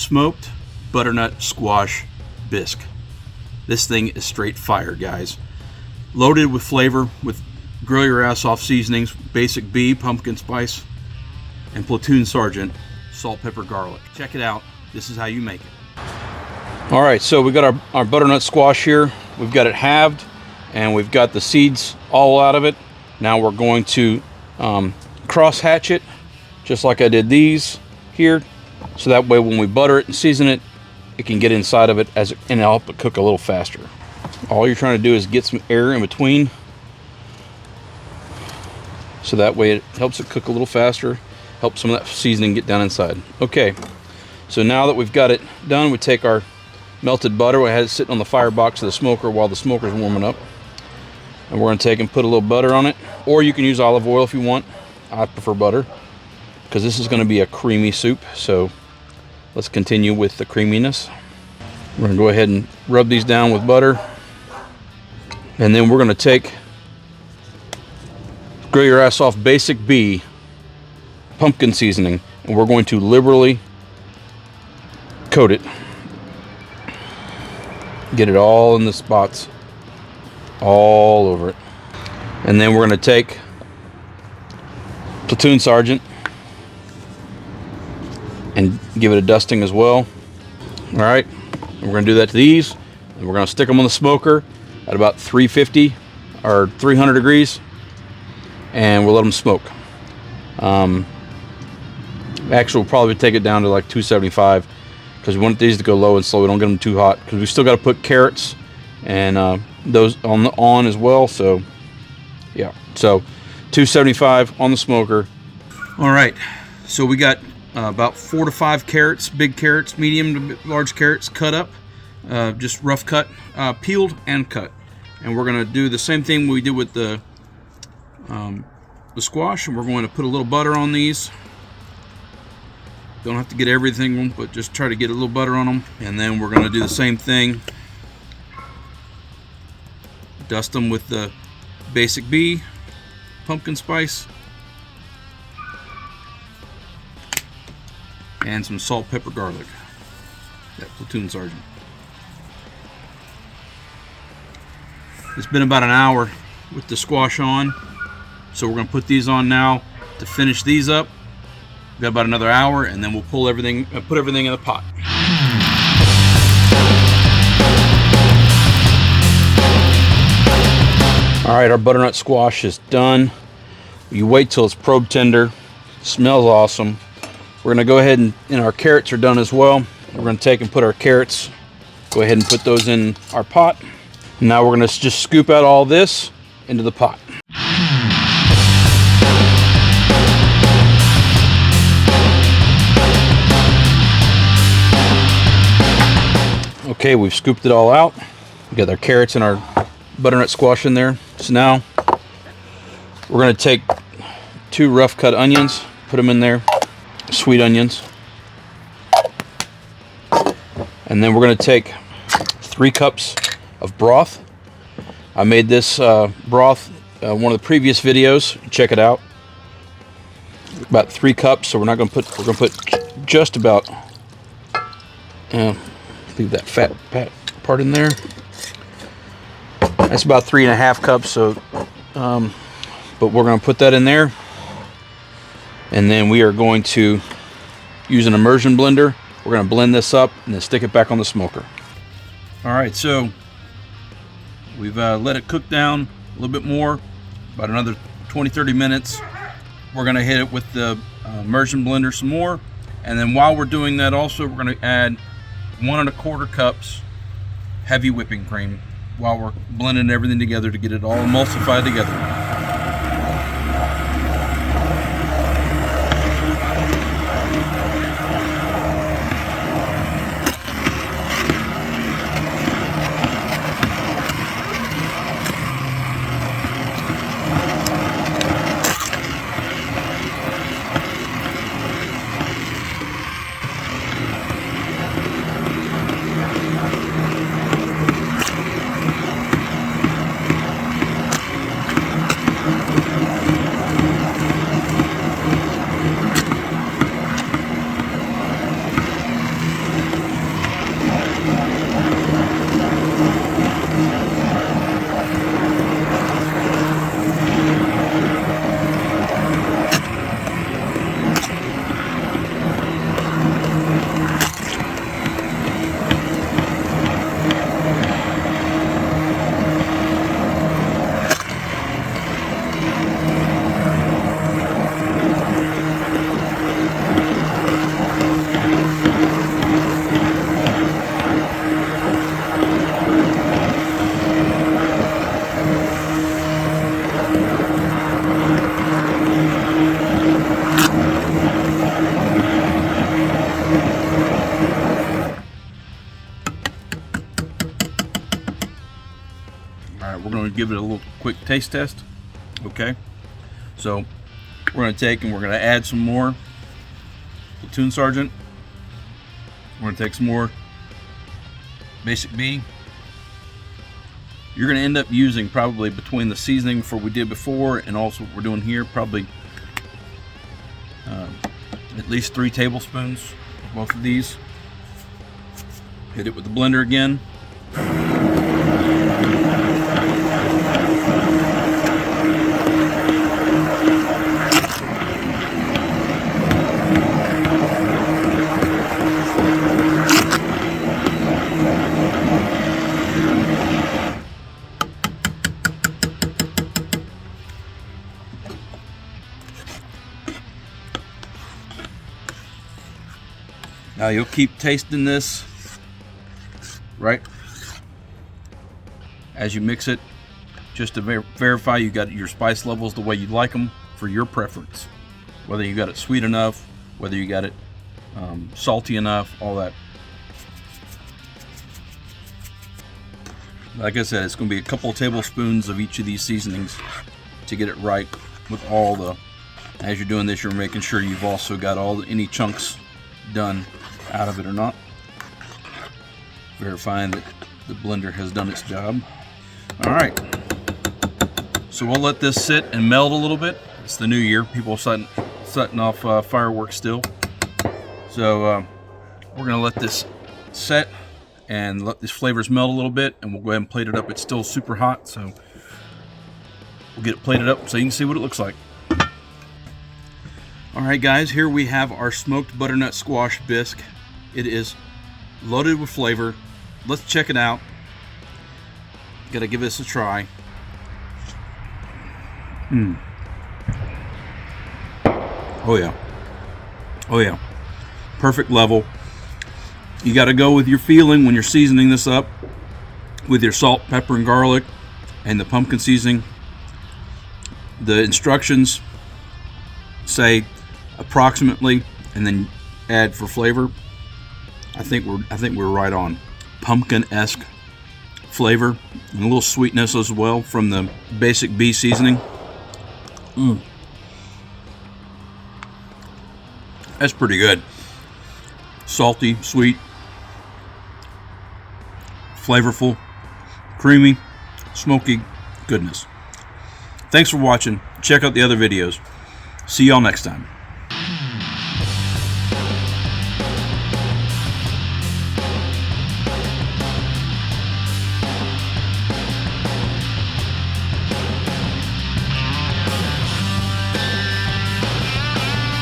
smoked butternut squash bisque. This thing is straight fire, guys. Loaded with flavor with grill your ass off seasonings, Basic B, pumpkin spice, and Platoon Sergeant, salt, pepper, garlic. Check it out. This is how you make it. All right, so we got our butternut squash here. We've got it halved, and we've got the seeds all out of it. Now we're going to cross hatch it, just like I did these here, so that way when we butter it and season it, it can get inside of it and it'll help it cook a little faster. All you're trying to do is get some air in between, so that way it helps it cook a little faster, helps some of that seasoning get down inside. Okay, so now that we've got it done, we take our melted butter. We had it sitting on the firebox of the smoker while the smoker's warming up, and we're going to take and put a little butter on it, or you can use olive oil if you want. I prefer butter because this is going to be a creamy soup. So let's continue with the creaminess. We're going to go ahead and rub these down with butter, and then we're going to take grill your ass off Basic B pumpkin seasoning, and we're going to liberally coat it. Get it all in the spots, all over it. And then we're going to take Platoon Sergeant and give it a dusting as well. All right, and we're going to do that to these, and we're going to stick them on the smoker at about 350 or 300 degrees, and we'll let them smoke. Actually, we'll probably take it down to like 275 because we want these to go low and slow. We don't get them too hot because we still got to put carrots and those on as well. So yeah, so 275 on the smoker. All right, so we got about 4 to 5 carrots, big carrots, medium to large carrots, cut up, just rough cut, peeled and cut. And we're gonna do the same thing we did with the squash, and we're going to put a little butter on these. Don't have to get everything, but just try to get a little butter on them. And then we're gonna do the same thing. Dust them with the Basic B, pumpkin spice, and some salt, pepper, garlic. That Platoon Sergeant. It's been about an hour with the squash on, so we're gonna put these on now to finish these up. We've got about another hour, and then we'll pull everything, put everything in the pot. All right, our butternut squash is done. You wait till it's probe tender. Smells awesome. We're gonna go ahead and our carrots are done as well. We're gonna take and put our carrots, go ahead and put those in our pot. Now we're gonna just scoop out all this into the pot. Okay, we've scooped it all out. We got our carrots and our butternut squash in there. So now we're gonna take 2 rough cut onions, put them in there, sweet onions. And then we're gonna take 3 cups of broth. I made this broth one of the previous videos. Check it out. About 3 cups. So we're gonna put just about leave that fat part in there. That's about 3.5 cups. So, but we're gonna put that in there, and then we are going to use an immersion blender. We're gonna blend this up and then stick it back on the smoker. All right, so we've let it cook down a little bit more, about another 20-30 minutes. We're gonna hit it with the immersion blender some more, and then while we're doing that also, we're gonna add 1 1/4 cups heavy whipping cream while we're blending everything together to get it all emulsified together. All right, we're going to give it a little quick taste test. Okay, so we're going to take and we're going to add some more Platoon Sergeant. We're going to take some more Basic B. You're going to end up using probably between the seasoning for what we did before and also what we're doing here, probably at least 3 tablespoons of both of these. Hit it with the blender again. Now you'll keep tasting this, right, as you mix it, just to verify you got your spice levels the way you like them for your preference. Whether you got it sweet enough, whether you got it salty enough, all that. Like I said, it's going to be a couple of tablespoons of each of these seasonings to get it right with all the, as you're doing this, you're making sure you've also got any chunks done out of it or not, verifying that the blender has done its job. All right, so we'll let this sit and melt a little bit. It's the new year, people are setting off fireworks still, so we're gonna let this set and let these flavors melt a little bit, and we'll go ahead and plate it up. It's still super hot, so we'll get it plated up so you can see what it looks like. All right, guys, here we have our smoked butternut squash bisque. It is loaded with flavor. Let's check it out. Gotta give this a try. Oh yeah. Oh yeah. Perfect level. You gotta go with your feeling when you're seasoning this up with your salt, pepper, and garlic and the pumpkin seasoning. The instructions say approximately and then add for flavor. I think we're right on. Pumpkin-esque flavor and a little sweetness as well from the Basic B seasoning. That's pretty good. Salty, sweet, flavorful, creamy, smoky goodness. Thanks for watching. Check out the other videos. See y'all next time.